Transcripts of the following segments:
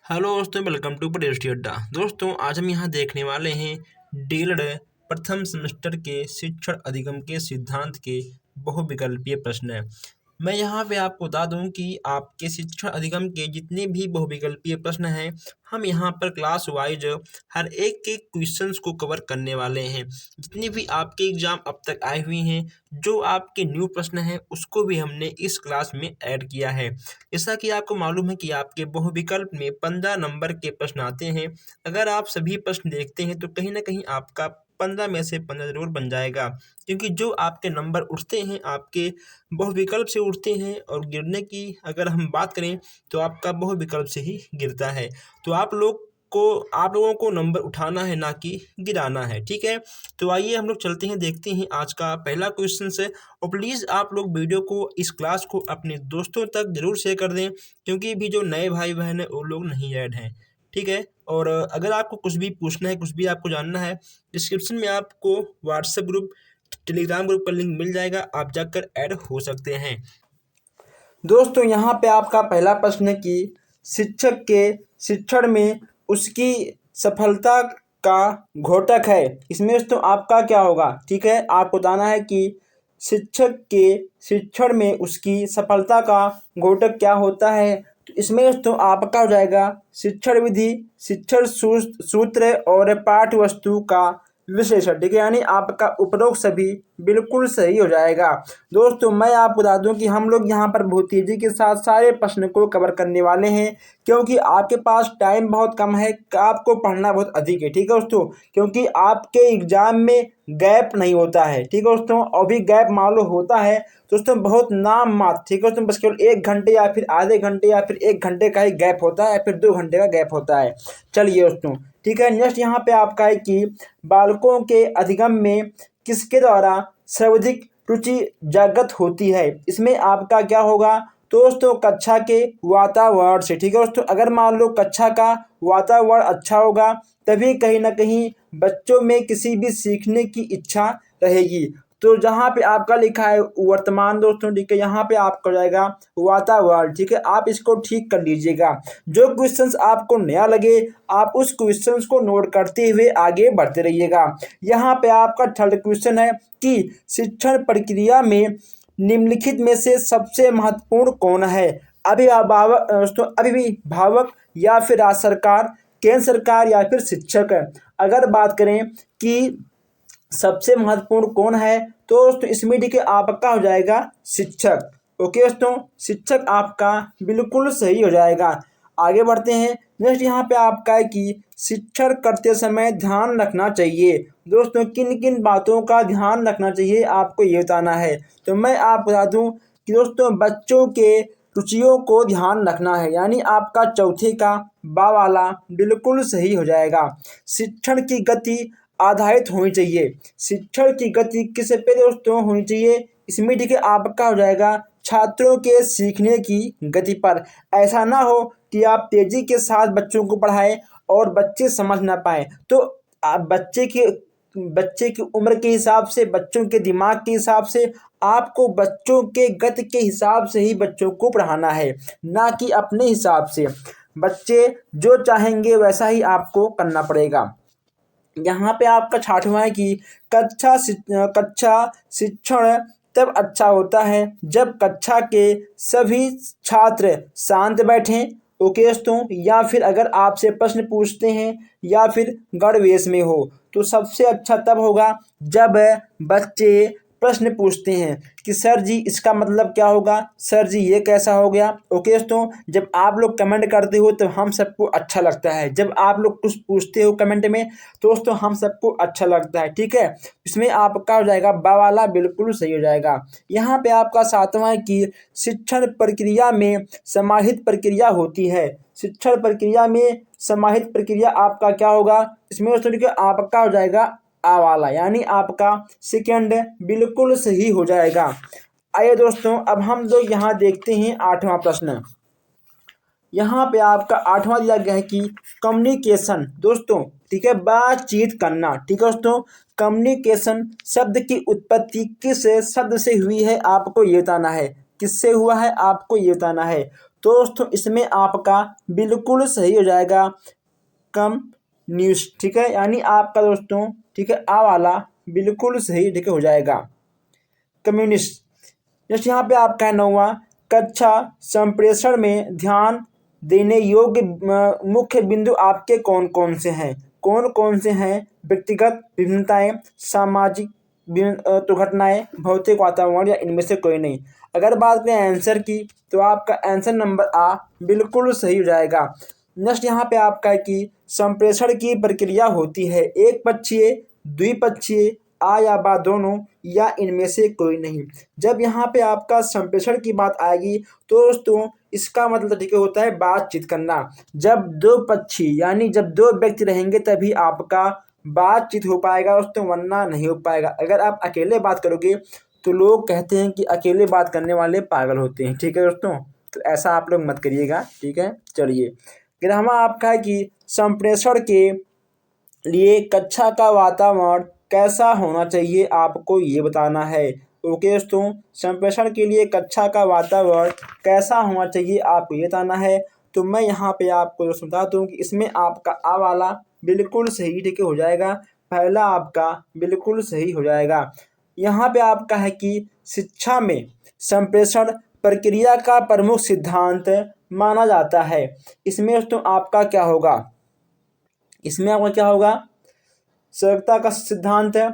Hello दोस्तों, welcome to Patel अड्डा। दोस्तों, आज हम यहाँ देखने वाले हैं डीएलएड प्रथम सेमेस्टर के शिक्षण अधिगम के सिद्धांत के बहुविकल्पीय प्रश्न। मैं यहाँ पे आपको बता दूँ कि आपके शिक्षण अधिगम के जितने भी बहुविकल्पीय प्रश्न हैं, हम यहाँ पर क्लास वाइज हर एक के क्वेश्चंस को कवर करने वाले हैं। जितने भी आपके एग्जाम अब तक आए हुए हैं, जो आपके न्यू प्रश्न हैं, उसको भी हमने इस क्लास में ऐड किया है। जैसा कि आपको मालूम है कि आपके बहुविकल्प में 15 नंबर के प्रश्न आते हैं। अगर आप सभी प्रश्न देखते हैं तो कहीं ना कहीं आपका 15 में से 15 जरूर बन जाएगा, क्योंकि जो आपके नंबर उठते हैं आपके बहुविकल्प से उठते हैं, और गिरने की अगर हम बात करें तो आपका बहुविकल्प से ही गिरता है। तो आप लोगों को नंबर उठाना है, ना कि गिराना है। ठीक है, तो आइए हम लोग चलते हैं, देखते हैं आज का पहला क्वेश्चन से। और प्लीज़ आप लोग वीडियो को, इस क्लास को अपने दोस्तों तक ज़रूर शेयर कर दें, क्योंकि भी जो नए भाई बहन हैं वो लोग नहीं ऐड हैं। ठीक है, और अगर आपको कुछ भी पूछना है, कुछ भी आपको जानना है, डिस्क्रिप्शन में आपको व्हाट्सएप ग्रुप, टेलीग्राम ग्रुप का लिंक मिल जाएगा, आप जाकर ऐड हो सकते हैं। दोस्तों, यहाँ पे आपका पहला प्रश्न है कि शिक्षक के शिक्षण में उसकी सफलता का घटक है। इसमें दोस्तों आपका क्या होगा? ठीक है, आपको बताना है कि शिक्षक के शिक्षण में उसकी सफलता का घटक क्या होता है। तो इसमें दोस्तों आपका हो जाएगा शिक्षण विधि, शिक्षण सूत्र और पाठ्य वस्तु का विश्लेषण। ठीक है, यानी आपका उपरोक्त सभी बिल्कुल सही हो जाएगा। दोस्तों, मैं आपको बता दूं कि हम लोग यहाँ पर बहुत तेजी के साथ सारे प्रश्न को कवर करने वाले हैं, क्योंकि आपके पास टाइम बहुत कम है, आपको पढ़ना बहुत अधिक है। ठीक है दोस्तों, क्योंकि आपके एग्जाम में गैप नहीं होता है। ठीक है दोस्तों, अभी गैप मान लो होता है दोस्तों, बहुत नाम मात्र। ठीक है दोस्तों, बस केवल 1 घंटे या फिर आधे घंटे या फिर 1 घंटे का ही गैप होता है, या फिर 2 घंटे का गैप होता है। चलिए दोस्तों, ठीक है, नेक्स्ट यहाँ पे आपका है कि बालकों के अधिगम में किसके द्वारा सर्वाधिक रुचि जागृत होती है। इसमें आपका क्या होगा? तो दोस्तों कक्षा के वातावरण से। ठीक है दोस्तों, अगर मान लो कक्षा का वातावरण अच्छा होगा, तभी कहीं ना कहीं बच्चों में किसी भी सीखने की इच्छा रहेगी। तो जहाँ पे आपका लिखा है वर्तमान दोस्तों, ठीक है, यहाँ पे आपका हो जाएगा वातावरण। ठीक है, आप इसको ठीक कर लीजिएगा। जो क्वेश्चंस आपको नया लगे, आप उस क्वेश्चंस को नोट करते हुए आगे बढ़ते रहिएगा। यहाँ पे आपका थर्ड क्वेश्चन है कि शिक्षण प्रक्रिया में निम्नलिखित में से सबसे महत्वपूर्ण कौन है? अभिभावक दोस्तों, अभिभावक या फिर राज्य सरकार, केंद्र सरकार या फिर शिक्षक। अगर बात करें कि सबसे महत्वपूर्ण कौन है, तो दोस्तों इसमें ठीक है आपका हो जाएगा शिक्षक। ओके दोस्तों, शिक्षक आपका बिल्कुल सही हो जाएगा। आगे बढ़ते हैं। नेक्स्ट यहाँ पे आपका है कि शिक्षण करते समय ध्यान रखना चाहिए। दोस्तों, किन किन बातों का ध्यान रखना चाहिए आपको ये बताना है। तो मैं आपको बता दूं कि दोस्तों बच्चों के रुचियों को ध्यान रखना है, यानी आपका चौथे का बा वाला बिल्कुल सही हो जाएगा। शिक्षण की गति आधारित होनी चाहिए। शिक्षण की गति किस पे दोस्तों होनी चाहिए? इसमें ठीक है आपका हो जाएगा छात्रों के सीखने की गति पर। ऐसा ना हो कि आप तेजी के साथ बच्चों को पढ़ाएं और बच्चे समझ ना पाए। तो आप बच्चे की उम्र के हिसाब से, बच्चों के दिमाग के हिसाब से, आपको बच्चों के गति के हिसाब से ही बच्चों को पढ़ाना है, ना कि अपने हिसाब से। बच्चे जो चाहेंगे वैसा ही आपको करना पड़ेगा। यहाँ पे आपका छठवां है कि कक्षा शिक्षण तब अच्छा होता है जब कक्षा के सभी छात्र शांत बैठें। ओके दोस्तों, या फिर अगर आपसे प्रश्न पूछते हैं या फिर गणवेश में हो, तो सबसे अच्छा तब होगा जब बच्चे प्रश्न पूछते हैं कि सर जी इसका मतलब क्या होगा, सर जी ये कैसा हो गया। ओके दोस्तों, जब आप लोग कमेंट करते हो तो हम सबको अच्छा लगता है। जब आप लोग कुछ पूछते हो कमेंट में तो दोस्तों हम सबको अच्छा लगता है। ठीक है, इसमें आपका हो जाएगा बा वाला बिल्कुल सही हो जाएगा। यहाँ पे आपका सातवां है कि शिक्षण प्रक्रिया में समाहित प्रक्रिया होती है। शिक्षण प्रक्रिया में समाहित प्रक्रिया आपका क्या होगा? इसमें दोस्तों आपका हो जाएगा आ वाला, यानी आपका सेकंड बिल्कुल सही हो जाएगा। आइए दोस्तों, अब हम लोग यहाँ देखते हैं 8वां प्रश्न। यहाँ पे आपका 8वां दिया गया है कि कम्युनिकेशन। दोस्तों ठीक है, बातचीत करना। ठीक है दोस्तों, कम्युनिकेशन शब्द की उत्पत्ति किस शब्द से हुई है आपको ये बताना है। किससे हुआ है आपको ये बताना है। तो दोस्तों इसमें आपका बिल्कुल सही हो जाएगा कम्युनिस्ट, ठीक है, यानी आपका दोस्तों, ठीक है, आ वाला बिल्कुल सही, ठीक है, हो जाएगा कम्युनिस्ट। जैसे यहाँ पे आपका 9वां, कक्षा संप्रेषण में ध्यान देने योग्य मुख्य बिंदु आपके कौन कौन से हैं? कौन कौन से हैं? व्यक्तिगत विभिन्नताएं, सामाजिक दुर्घटनाएं, भौतिक वातावरण या इनमें से कोई नहीं। अगर बात करें आंसर की तो आपका आंसर नंबर आ बिल्कुल सही हो जाएगा। नेक्स्ट यहाँ पे आपका है कि संप्रेषण की प्रक्रिया होती है एक पक्षीय, द्विपक्षीय, आ या बा दोनों, या इनमें से कोई नहीं। जब यहाँ पे आपका संप्रेषण की बात आएगी तो दोस्तों इसका मतलब ठीक होता है बातचीत करना। जब दो पक्षी यानी जब दो व्यक्ति रहेंगे तभी आपका बातचीत हो पाएगा दोस्तों, वरना नहीं हो पाएगा। अगर आप अकेले बात करोगे तो लोग कहते हैं कि अकेले बात करने वाले पागल होते हैं, ठीक है दोस्तों, तो ऐसा आप लोग मत करिएगा, ठीक है। चलिए, ग्रामा आपका है कि संप्रेषण के लिए कक्षा का वातावरण कैसा होना चाहिए, आपको ये बताना है। ओके दोस्तों, संप्रेषण के लिए कक्षा का वातावरण कैसा होना चाहिए आपको ये बताना है। तो मैं यहाँ पे आपको दोस्तों बता दूँ कि इसमें आपका आ वाला बिल्कुल सही, ठीक है, हो जाएगा। पहला आपका बिल्कुल सही हो जाएगा। यहाँ पे आपका है कि शिक्षा में संप्रेषण प्रक्रिया का प्रमुख सिद्धांत माना जाता है। इसमें दोस्तों आपका क्या होगा? इसमें आपका क्या होगा? सर्वता का सिद्धांत है,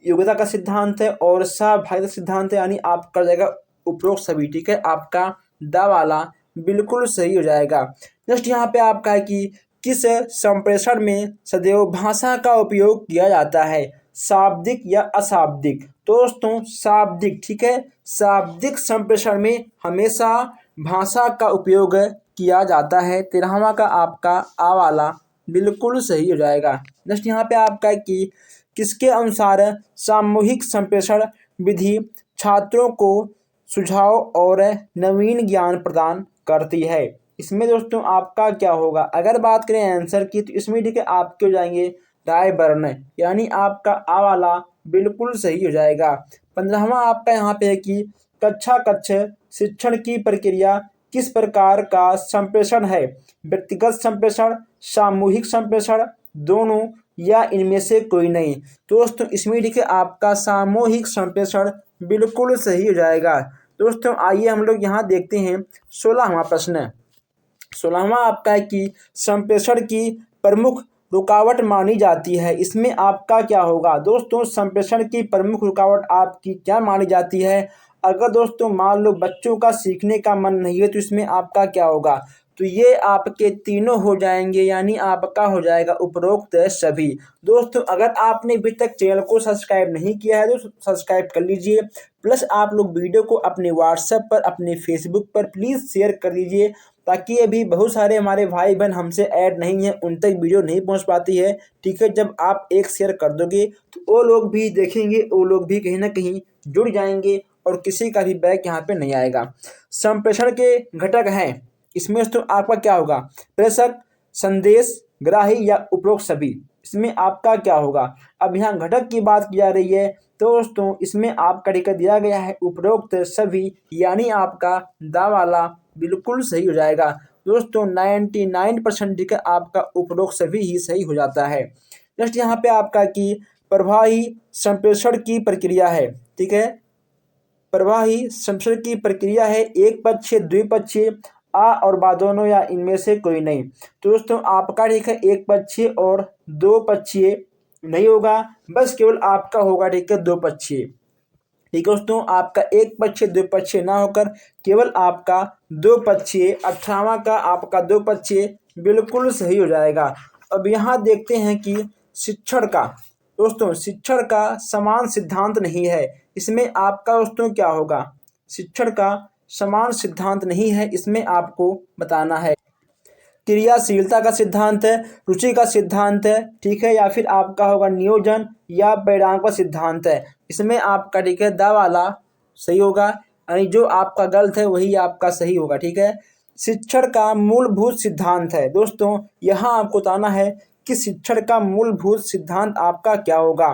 योग्यता का सिद्धांत है और सहभागिता सिद्धांत है, यानी आप कर जाएगा उपरोक्त सभी, ठीक है। आपका दा वाला बिल्कुल सही हो जाएगा। नेक्स्ट यहाँ पे आपका है कि किस संप्रेषण में सदैव भाषा का उपयोग किया जाता है, शाब्दिक या अशाब्दिक? तो दोस्तों शाब्दिक, ठीक है, शाब्दिक संप्रेषण में हमेशा भाषा का उपयोग किया जाता है। 13वां का आपका आ वाला बिल्कुल सही हो जाएगा। नेक्स्ट यहाँ पे आपका है कि किसके अनुसार सामूहिक संप्रेषण विधि छात्रों को सुझाव और नवीन ज्ञान प्रदान करती है? इसमें दोस्तों आपका क्या होगा? अगर बात करें आंसर की तो इसमें ठीक है आपके हो जाएंगे राय वर्ण, यानी आपका आ वाला बिल्कुल सही हो जाएगा। 15वां आपका यहाँ पे है कि कक्षा कक्ष शिक्षण की प्रक्रिया किस प्रकार का संप्रेषण है, व्यक्तिगत संप्रेषण, सामूहिक संप्रेषण, दोनों, या इनमें से कोई नहीं? तो दोस्तों इसमें ठीक है आपका सामूहिक संप्रेषण बिल्कुल सही हो जाएगा। दोस्तों आइए हम लोग यहाँ देखते हैं 16वां प्रश्न। 16वां आपका है कि संप्रेषण की प्रमुख रुकावट मानी जाती है। इसमें आपका क्या होगा? दोस्तों संप्रेषण की प्रमुख रुकावट आपकी क्या मानी जाती है? अगर दोस्तों मान लो बच्चों का सीखने का मन नहीं है तो इसमें आपका क्या होगा? तो ये आपके तीनों हो जाएंगे, यानी आपका हो जाएगा उपरोक्त सभी। दोस्तों अगर आपने अभी तक चैनल को सब्सक्राइब नहीं किया है तो सब्सक्राइब कर लीजिए, प्लस आप लोग वीडियो को अपने व्हाट्सएप पर, अपने फेसबुक पर प्लीज़ शेयर कर दीजिए, ताकि अभी बहुत सारे हमारे भाई बहन हमसे ऐड नहीं है, उन तक वीडियो नहीं पहुंच पाती है, ठीक है। जब आप एक शेयर कर दोगे तो वो लोग भी देखेंगे, वो लोग भी कहीं ना कहीं जुड़ जाएंगे और किसी का भी बैक यहाँ पे नहीं आएगा। संप्रेषण के घटक हैं, इसमें तो आपका क्या होगा? प्रेषक, संदेश ग्राही या उपरोक्त सभी? इसमें आपका क्या होगा? अब यहाँ घटक की बात की जा रही है तो दोस्तों इसमें आपका टिकट दिया गया है उपरोक्त सभी, यानी आपका दा वाला बिल्कुल सही हो जाएगा। दोस्तों 99% टिकट आपका उपरोक्त सभी ही सही हो जाता है। नेक्स्ट यहाँ पे आपका कि प्रवाही संप्रेषण की प्रक्रिया है, ठीक है, प्रवाही संप्रेषण की प्रक्रिया है एक पक्षीय, द्विपक्षीय, आ और बा दोनों, या इनमें से कोई नहीं? तो दोस्तों आपका ठीक है एक पक्षीय और दो पक्षीय नहीं होगा, बस केवल आपका होगा ठीक है दो पक्षीय, ठीक है दोस्तों। आपका एक पक्षीय द्विपक्षीय ना होकर केवल आपका दो पक्षीय। 18वां का आपका दो पक्षीय बिल्कुल सही हो जाएगा। अब यहाँ देखते हैं कि शिक्षण का, दोस्तों शिक्षण का समान सिद्धांत नहीं है, इसमें आपका दोस्तों क्या होगा? शिक्षण का समान सिद्धांत नहीं है, इसमें आपको बताना है क्रियाशीलता का सिद्धांत है, रुचि का सिद्धांत है, ठीक है, या फिर आपका होगा नियोजन या परिणाम का सिद्धांत है? इसमें आपका ठीक है दा वाला सही होगा, यानी जो आपका गलत है वही आपका सही होगा, ठीक है। शिक्षण का मूलभूत सिद्धांत है, दोस्तों यहाँ आपको बताना है कि शिक्षण का मूलभूत सिद्धांत आपका क्या होगा?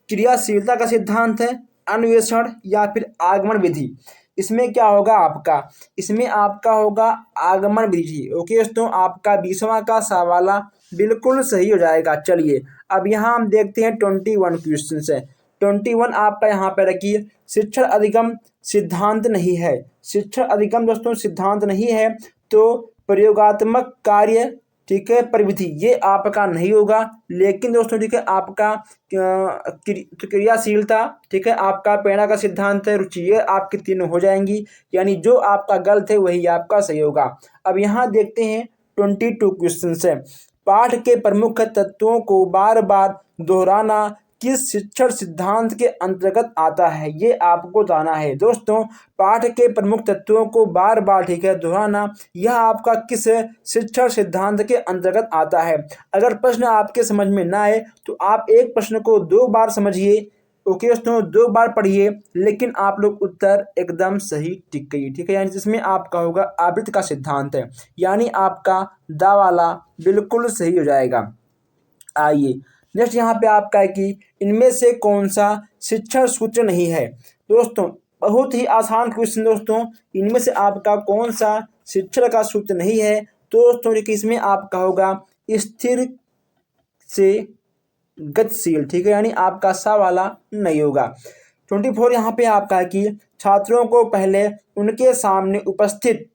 क्रियाशीलता का सिद्धांत है, अन्वेषण या फिर आगमन विधि? इसमें क्या होगा आपका, इसमें आपका होगा आगमन विधि। ओके दोस्तों, आपका 20वां का सवाल बिल्कुल सही हो जाएगा। चलिए अब यहाँ हम देखते हैं 21 क्वेश्चन है। 21 आपका यहाँ पे रखिए, शिक्षण अधिगम सिद्धांत नहीं है। शिक्षण अधिगम दोस्तों सिद्धांत नहीं है तो प्रयोगात्मक कार्य, ठीक है, प्रविधि, ये आपका नहीं होगा। लेकिन दोस्तों ठीक है आपका क्रियाशीलता, ठीक है, आपका प्रेरणा का सिद्धांत है, रुचि, ये आपकी तीनों हो जाएंगी। यानी जो आपका गलत है वही आपका सही होगा। अब यहाँ देखते हैं 22 क्वेश्चन है। पाठ के प्रमुख तत्वों को बार बार दोहराना किस शिक्षण सिद्धांत के अंतर्गत आता है, ये आपको बताना है। दोस्तों पाठ के प्रमुख तत्वों को बार बार, ठीक है, दोहराना, यह आपका किस शिक्षण सिद्धांत के अंतर्गत आता है। अगर प्रश्न आपके समझ में ना आए तो आप एक प्रश्न को 2 बार समझिए। ओके दोस्तों, 2 बार पढ़िए, लेकिन आप लोग उत्तर एकदम सही टिक गई, ठीक है। यानी जिसमें आपका होगा आवृत्ति का सिद्धांत है, यानी आपका दा वाला बिल्कुल सही हो जाएगा। आइए नेक्स्ट यहाँ पे आपका है कि इनमें से कौन सा शिक्षण सूत्र नहीं है। दोस्तों बहुत ही आसान क्वेश्चन दोस्तों, इनमें से आपका कौन सा शिक्षण का सूत्र नहीं है। तो दोस्तों देखिए इसमें आपका होगा स्थिर से गतिशील, ठीक है, यानी आपका सा वाला नहीं होगा। 24 यहाँ पे आपका है कि छात्रों को पहले उनके सामने उपस्थित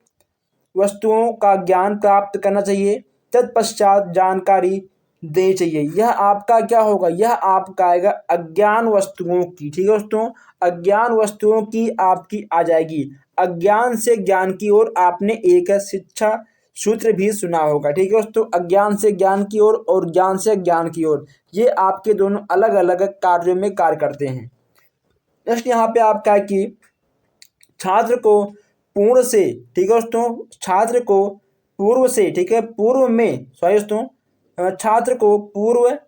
वस्तुओं का ज्ञान प्राप्त करना चाहिए, तत्पश्चात जानकारी देनी चाहिए। यह आपका क्या होगा, यह आपका आएगा अज्ञान वस्तुओं की, ठीक है दोस्तों, अज्ञान वस्तुओं की आपकी आ जाएगी। अज्ञान से ज्ञान की ओर आपने एक शिक्षा सूत्र भी सुना होगा, ठीक है दोस्तों, अज्ञान से ज्ञान की ओर और ज्ञान से ज्ञान की ओर, ये आपके दोनों अलग अलग कार्यों में कार्य करते हैं। नेक्स्ट यहाँ पे आपका है कि छात्र को पूर्व से, ठीक है दोस्तों, छात्र को पूर्व से, ठीक है, पूर्व में, सॉरी दोस्तों, छात्र को पूर्व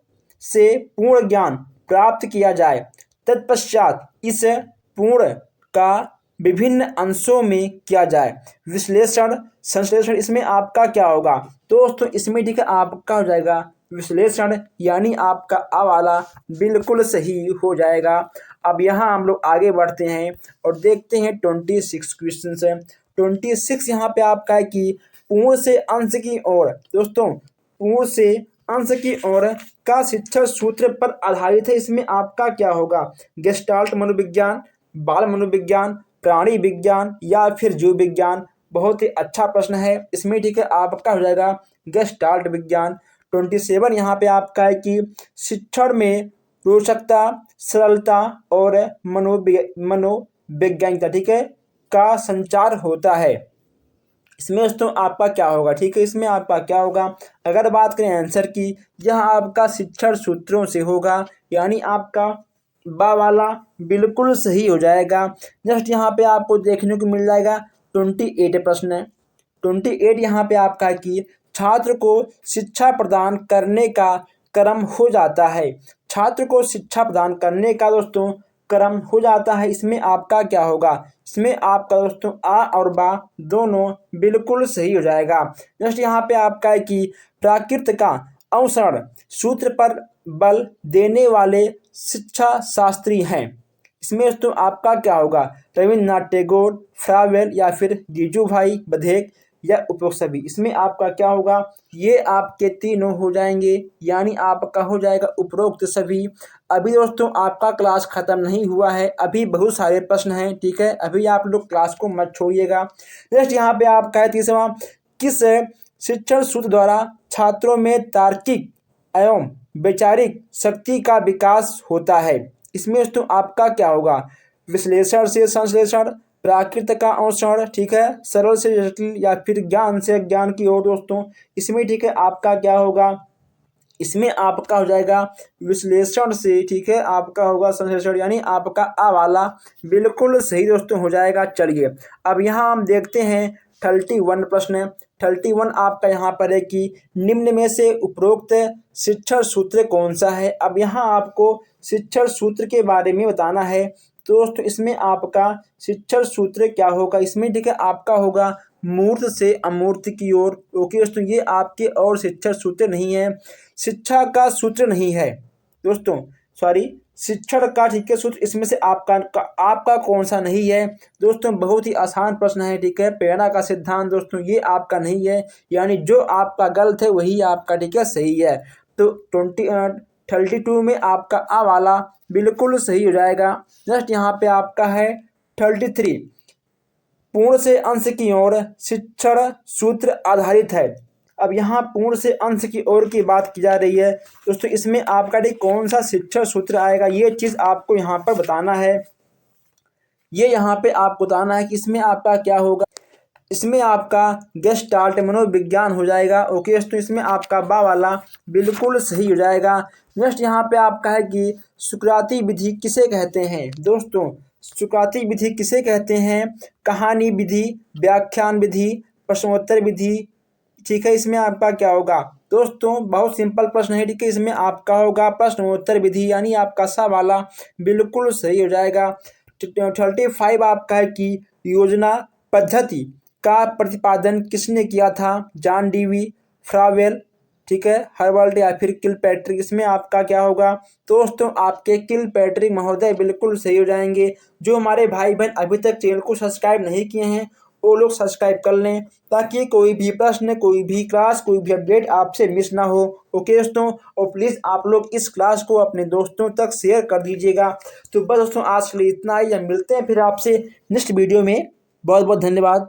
से पूर्ण ज्ञान प्राप्त किया जाए, तत्पश्चात इस पूर्ण का विभिन्न अंशों में किया जाए विश्लेषण संश्लेषण। इसमें आपका क्या होगा दोस्तों, इसमें ठीक है आपका हो जाएगा विश्लेषण, यानी आपका आ वाला बिल्कुल सही हो जाएगा। अब यहाँ हम लोग आगे बढ़ते हैं और देखते हैं 26 क्वेश्चन है। 26 यहाँ पे आपका है कि पूर्ण से अंश की ओर, दोस्तों पूर्ण से अंश की ओर का शिक्षण सूत्र पर आधारित है। इसमें आपका क्या होगा, गेस्टाल्ट मनोविज्ञान, बाल मनोविज्ञान, प्राणी विज्ञान या फिर जीव विज्ञान। बहुत ही अच्छा प्रश्न है। इसमें ठीक है आपका हो जाएगा गेस्टाल्ट विज्ञान। 27 यहाँ पे आपका है कि शिक्षण में रोचकता, सरलता और मनोवैज्ञानिकता, ठीक है, का संचार होता है। इसमें दोस्तों आपका क्या होगा, ठीक है, इसमें आपका क्या होगा, अगर बात करें आंसर की, यह आपका शिक्षण सूत्रों से होगा, यानी आपका बा वाला बिल्कुल सही हो जाएगा। नेक्स्ट यहाँ पे आपको देखने को मिल जाएगा 28 प्रश्न है। 28 यहाँ पे आपका है कि छात्र को शिक्षा प्रदान करने का क्रम हो जाता है। छात्र को शिक्षा प्रदान करने का दोस्तों क्रम हो जाता है। इसमें आपका क्या होगा, इसमें आपका दोस्तों आ और बा दोनों बिल्कुल सही हो जाएगा। नेक्स्ट यहाँ पे आपका है कि प्राकृत का अनुसरण सूत्र पर बल देने वाले शिक्षा शास्त्री हैं। इसमें दोस्तों आपका क्या होगा, रविन्द्रनाथ टैगोर, फ्रावेल या फिर जीजूभाई बधेक या उपरोक्त सभी। इसमें आपका क्या होगा, ये आपके तीनों हो जाएंगे, यानी आपका हो जाएगा उपरोक्त सभी। अभी दोस्तों आपका क्लास खत्म नहीं हुआ है, अभी बहुत सारे प्रश्न हैं, ठीक है, अभी आप लोग क्लास को मत छोड़िएगा। नेक्स्ट यहाँ पे आपका है 30वां, किस शिक्षण सूत्र द्वारा छात्रों में तार्किक एवं वैचारिक शक्ति का विकास होता है। इसमें दोस्तों आपका क्या होगा, विश्लेषण से संश्लेषण, प्राकृत का अनुसरण, ठीक है, सरल से जटिल या फिर ज्ञान से ज्ञान की ओर। दोस्तों इसमें ठीक है आपका क्या होगा, इसमें आपका हो जाएगा विश्लेषण से, ठीक है, आपका होगा संश्लेषण, यानी आपका आ वाला बिल्कुल सही दोस्तों हो जाएगा। चलिए अब यहाँ हम देखते हैं 31 प्रश्न। 31 आपका यहाँ पर है कि निम्न में से उपरोक्त शिक्षण सूत्र कौन सा है। अब यहाँ आपको शिक्षण सूत्र के बारे में बताना है। तो दोस्तों इसमें आपका शिक्षण सूत्र क्या होगा, इसमें ठीक है आपका होगा मूर्त से अमूर्त की ओर। ओके दोस्तों, ये आपके और शिक्षण सूत्र नहीं है, शिक्षा का सूत्र नहीं है दोस्तों, सॉरी, शिक्षण का ठीक है सूत्र इसमें से आपका कौन सा नहीं है। दोस्तों बहुत ही आसान प्रश्न है, ठीक है। प्रेरणा का सिद्धांत दोस्तों ये आपका नहीं है, यानी जो आपका गलत है वही आपका ठीक है सही है। तो 32 में आपका आ वाला बिल्कुल सही हो जाएगा। नेक्स्ट यहाँ पे आपका है 33, पूर्ण से अंश की ओर शिक्षण सूत्र आधारित है। अब यहाँ पूर्ण से अंश की ओर की बात की जा रही है दोस्तों, इसमें आपका ठीक कौन सा शिक्षण सूत्र आएगा ये चीज़ आपको यहाँ पर बताना है। ये यहाँ पे आपको बताना है कि इसमें आपका क्या होगा। इसमें आपका गेस्टाल्ट मनोविज्ञान हो जाएगा। ओके दोस्तों, इसमें आपका बा वाला बिल्कुल सही हो जाएगा। नेक्स्ट यहाँ पे आपका है कि सुकराती विधि किसे कहते हैं। दोस्तों सुकराती विधि किसे कहते हैं? कहानी विधि, व्याख्यान विधि, प्रश्नोत्तर विधि, ठीक है। इसमें आपका क्या होगा दोस्तों, बहुत सिंपल प्रश्न है, ठीक है। इसमें आपका होगा प्रश्नोत्तर विधि, यानी आपका सा वाला बिल्कुल सही हो जाएगा। 35 आपका है कि योजना पद्धति का प्रतिपादन किसने किया था? जॉन डीवी, फ्रावेल, ठीक है, हर्बर्ट या फिर किलपैट्रिक। इसमें आपका क्या होगा दोस्तों, आपके किलपैट्रिक महोदय बिल्कुल सही हो जाएंगे। जो हमारे भाई बहन अभी तक चैनल को सब्सक्राइब नहीं किए हैं वो लोग सब्सक्राइब कर लें, ताकि कोई भी प्रश्न, कोई भी क्लास, कोई भी अपडेट आपसे मिस ना हो। ओके दोस्तों, और प्लीज़ आप लोग इस क्लास को अपने दोस्तों तक शेयर कर दीजिएगा। तो बस दोस्तों आज के लिए इतना ही, हम मिलते हैं फिर आपसे नेक्स्ट वीडियो में। बहुत बहुत धन्यवाद।